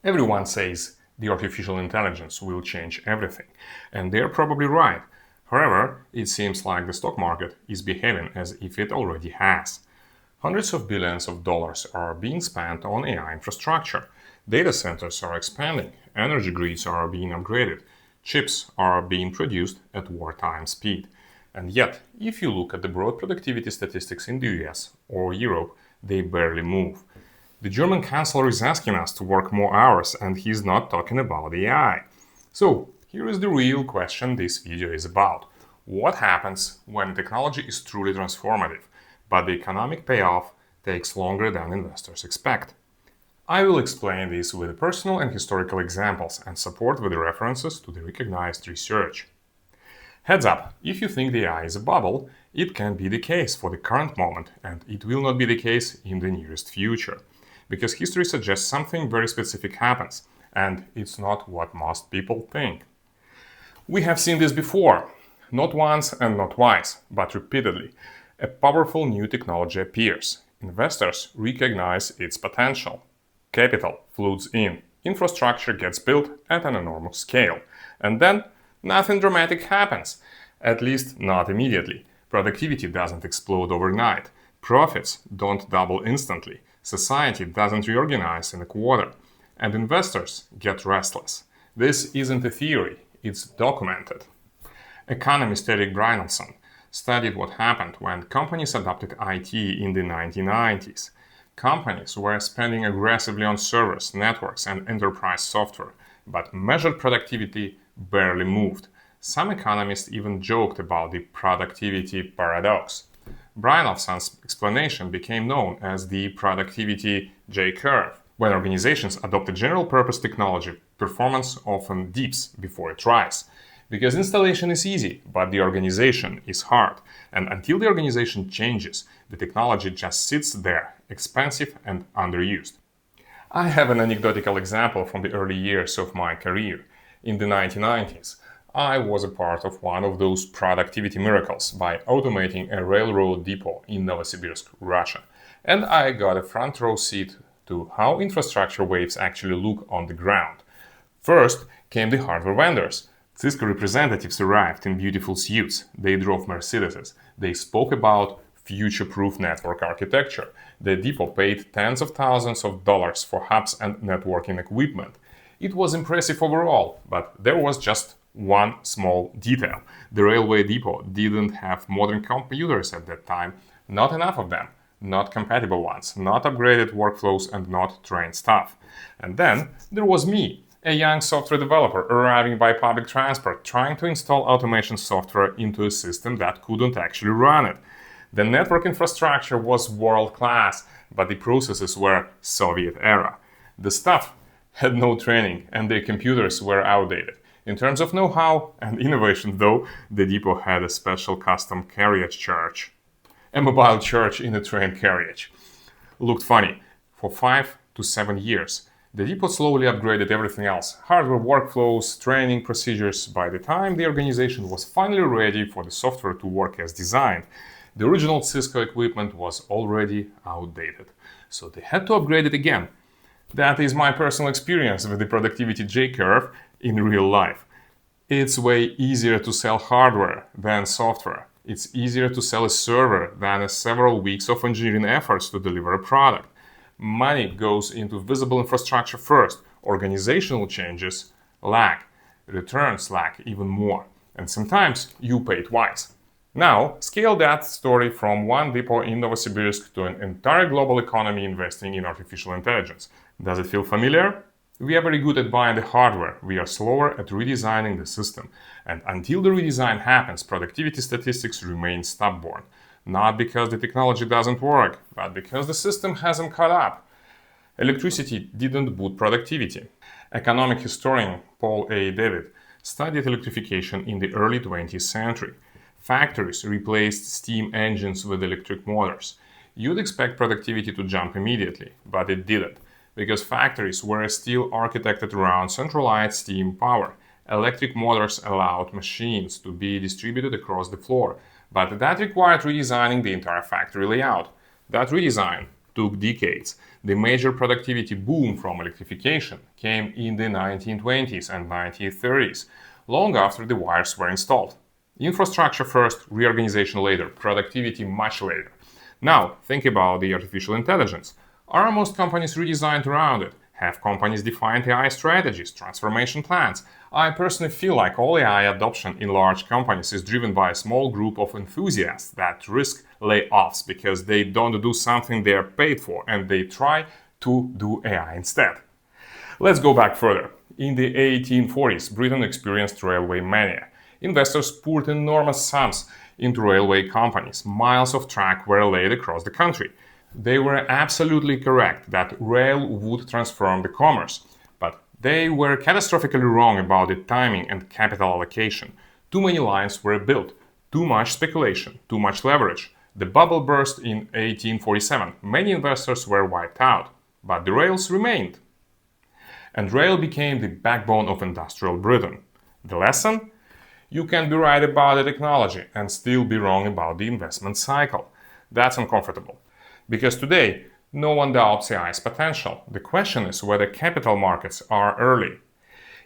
Everyone says the artificial intelligence will change everything, and they're probably right. However, it seems like the stock market is behaving as if it already has. Hundreds of billions of dollars are being spent on AI infrastructure. Data centers are expanding, energy grids are being upgraded, chips are being produced at wartime speed. And yet, if you look at the broad productivity statistics in the US or Europe, they barely move. The German chancellor is asking us to work more hours, and he's not talking about AI. So, here is the real question this video is about. What happens when technology is truly transformative, but the economic payoff takes longer than investors expect? I will explain this with personal and historical examples and support with references to the recognized research. Heads up, if you think the AI is a bubble, it can be the case for the current moment, and it will not be the case in the nearest future. Because history suggests something very specific happens, and it's not what most people think. We have seen this before, not once and not twice, but repeatedly. A powerful new technology appears. Investors recognize its potential. Capital floods in. Infrastructure gets built at an enormous scale. And then nothing dramatic happens, at least not immediately. Productivity doesn't explode overnight. Profits don't double instantly. Society doesn't reorganize in a quarter. And investors get restless. This isn't a theory, it's documented. Economist Eric Brynolfsson studied what happened when companies adopted IT in the 1990s. Companies were spending aggressively on servers, networks, and enterprise software, but measured productivity barely moved. Some economists even joked about the productivity paradox. Brynolfsson's explanation became known as the productivity J-curve. When organizations adopt a general-purpose technology, performance often dips before it rises. Because installation is easy, but the organization is hard. And until the organization changes, the technology just sits there, expensive and underused. I have an anecdotal example from the early years of my career. In the 1990s, I was a part of one of those productivity miracles by automating a railroad depot in Novosibirsk, Russia. And I got a front row seat to how infrastructure waves actually look on the ground. First came the hardware vendors. Cisco representatives arrived in beautiful suits. They drove Mercedeses. They spoke about future-proof network architecture. The depot paid tens of thousands of dollars for hubs and networking equipment. It was impressive overall, but there was just one small detail. The railway depot didn't have modern computers at that time, not enough of them, not compatible ones, not upgraded workflows, and not trained staff. And then there was me, a young software developer arriving by public transport, trying to install automation software into a system that couldn't actually run it. The network infrastructure was world-class, but the processes were Soviet era. The staff had no training, and their computers were outdated. In terms of know-how and innovation, though, the depot had a special custom carriage church. A mobile church in a train carriage. Looked funny. For 5 to 7 years, the depot slowly upgraded everything else. Hardware workflows, training procedures. By the time the organization was finally ready for the software to work as designed, the original Cisco equipment was already outdated. So they had to upgrade it again. That is my personal experience with the productivity J-curve in real life. It's way easier to sell hardware than software. It's easier to sell a server than several weeks of engineering efforts to deliver a product. Money goes into visible infrastructure first. Organizational changes lag. Returns lag even more. And sometimes you pay twice. Now, scale that story from one depot in Novosibirsk to an entire global economy investing in artificial intelligence. Does it feel familiar? We are very good at buying the hardware. We are slower at redesigning the system. And until the redesign happens, productivity statistics remain stubborn. Not because the technology doesn't work, but because the system hasn't caught up. Electricity didn't boost productivity. Economic historian Paul A. David studied electrification in the early 20th century. Factories replaced steam engines with electric motors. You'd expect productivity to jump immediately, but it didn't, because factories were still architected around centralized steam power. Electric motors allowed machines to be distributed across the floor, but that required redesigning the entire factory layout. That redesign took decades. The major productivity boom from electrification came in the 1920s and 1930s, long after the wires were installed. Infrastructure first, reorganization later, productivity much later. Now, think about the artificial intelligence. Are most companies redesigned around it? Have companies defined AI strategies, transformation plans? I personally feel like all AI adoption in large companies is driven by a small group of enthusiasts that risk layoffs because they don't do something they are paid for and they try to do AI instead. Let's go back further. In the 1840s, Britain experienced railway mania. Investors poured enormous sums into railway companies. Miles of track were laid across the country. They were absolutely correct that rail would transform the commerce, but they were catastrophically wrong about the timing and capital allocation. Too many lines were built, too much speculation, too much leverage. The bubble burst in 1847. Many investors were wiped out, but the rails remained. And rail became the backbone of industrial Britain. The lesson? You can be right about the technology and still be wrong about the investment cycle. That's uncomfortable. Because today, no one doubts AI's potential. The question is whether capital markets are early.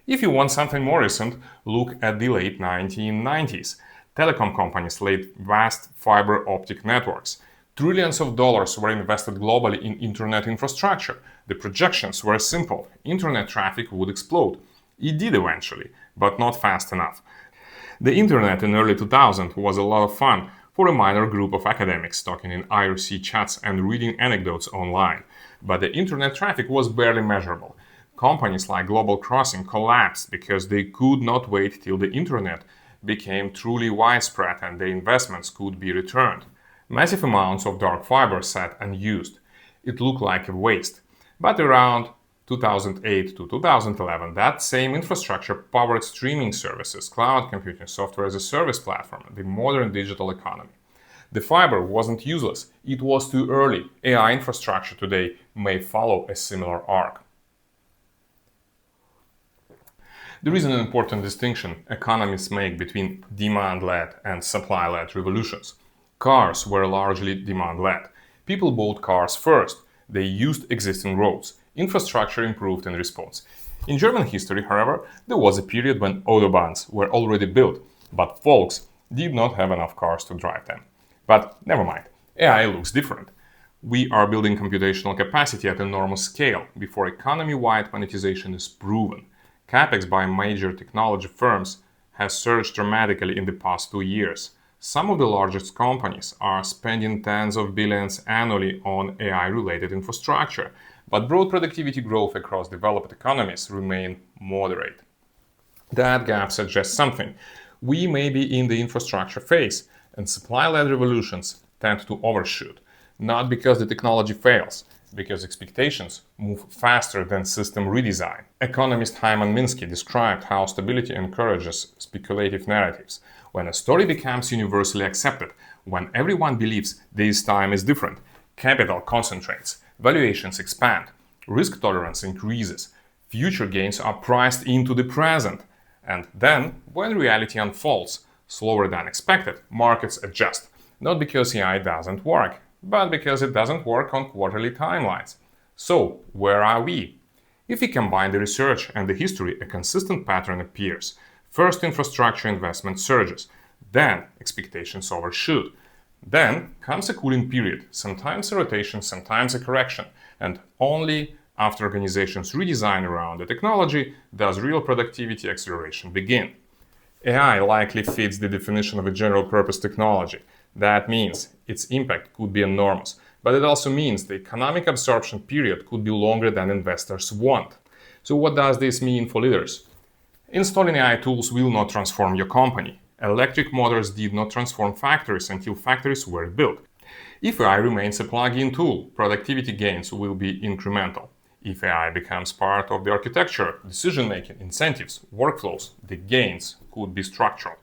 If you want something more recent, look at the late 1990s. Telecom companies laid vast fiber optic networks. Trillions of dollars were invested globally in internet infrastructure. The projections were simple. Internet traffic would explode. It did eventually, but not fast enough. The internet in early 2000 was a lot of fun for a minor group of academics talking in IRC chats and reading anecdotes online. But the internet traffic was barely measurable. Companies like Global Crossing collapsed because they could not wait till the internet became truly widespread and their investments could be returned. Massive amounts of dark fiber sat unused. It looked like a waste. But around 2008 to 2011, that same infrastructure powered streaming services, cloud computing, software as a service platform, the modern digital economy. The fiber wasn't useless, it was too early. AI infrastructure today may follow a similar arc. There is an important distinction economists make between demand-led and supply-led revolutions. Cars were largely demand-led. People bought cars first. They used existing roads. Infrastructure improved in response. In German history, however, there was a period when autobahns were already built, but folks did not have enough cars to drive them. But never mind, AI looks different. We are building computational capacity at enormous scale before economy-wide monetization is proven. CapEx by major technology firms has surged dramatically in the past 2 years. Some of the largest companies are spending tens of billions annually on AI-related infrastructure, but broad productivity growth across developed economies remain moderate. That gap suggests something. We may be in the infrastructure phase, and supply-led revolutions tend to overshoot, not because the technology fails, because expectations move faster than system redesign. Economist Hyman Minsky described how stability encourages speculative narratives. When a story becomes universally accepted, when everyone believes this time is different, capital concentrates, valuations expand, risk tolerance increases, future gains are priced into the present. And then, when reality unfolds, slower than expected, markets adjust, not because AI doesn't work, but because it doesn't work on quarterly timelines. So, where are we? If we combine the research and the history, a consistent pattern appears. First, infrastructure investment surges, then expectations overshoot. Then comes a cooling period, sometimes a rotation, sometimes a correction, and only after organizations redesign around the technology does real productivity acceleration begin. AI likely fits the definition of a general-purpose technology. That means its impact could be enormous, but it also means the economic absorption period could be longer than investors want. So what does this mean for leaders? Installing AI tools will not transform your company. Electric motors did not transform factories until factories were built. If AI remains a plug-in tool, productivity gains will be incremental. If AI becomes part of the architecture, decision-making, incentives, workflows, the gains could be structural.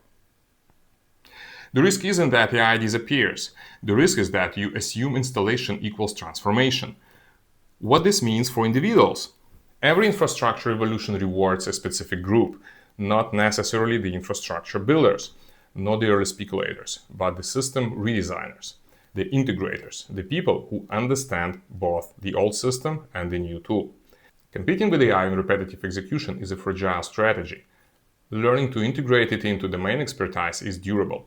The risk isn't that AI disappears. The risk is that you assume installation equals transformation. What this means for individuals? Every infrastructure revolution rewards a specific group, not necessarily the infrastructure builders, not the early speculators, but the system redesigners. the integrators, the people who understand both the old system and the new tool. Competing with AI in repetitive execution is a fragile strategy. Learning to integrate it into domain expertise is durable.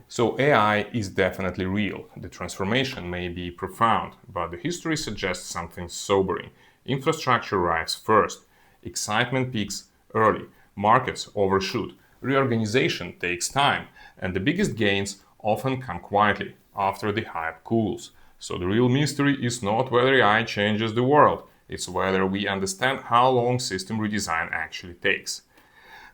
So AI is definitely real. The transformation may be profound, but the history suggests something sobering. Infrastructure arrives first. Excitement peaks early. Markets overshoot. Reorganization takes time. And the biggest gains often come quietly, after the hype cools. So the real mystery is not whether AI changes the world. It's whether we understand how long system redesign actually takes.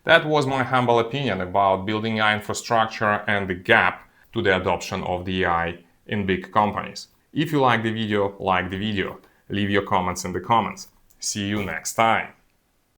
That was my humble opinion about building AI infrastructure and the gap to the adoption of the AI in big companies. If you like the video, like the video. Leave your comments in the comments. See you next time.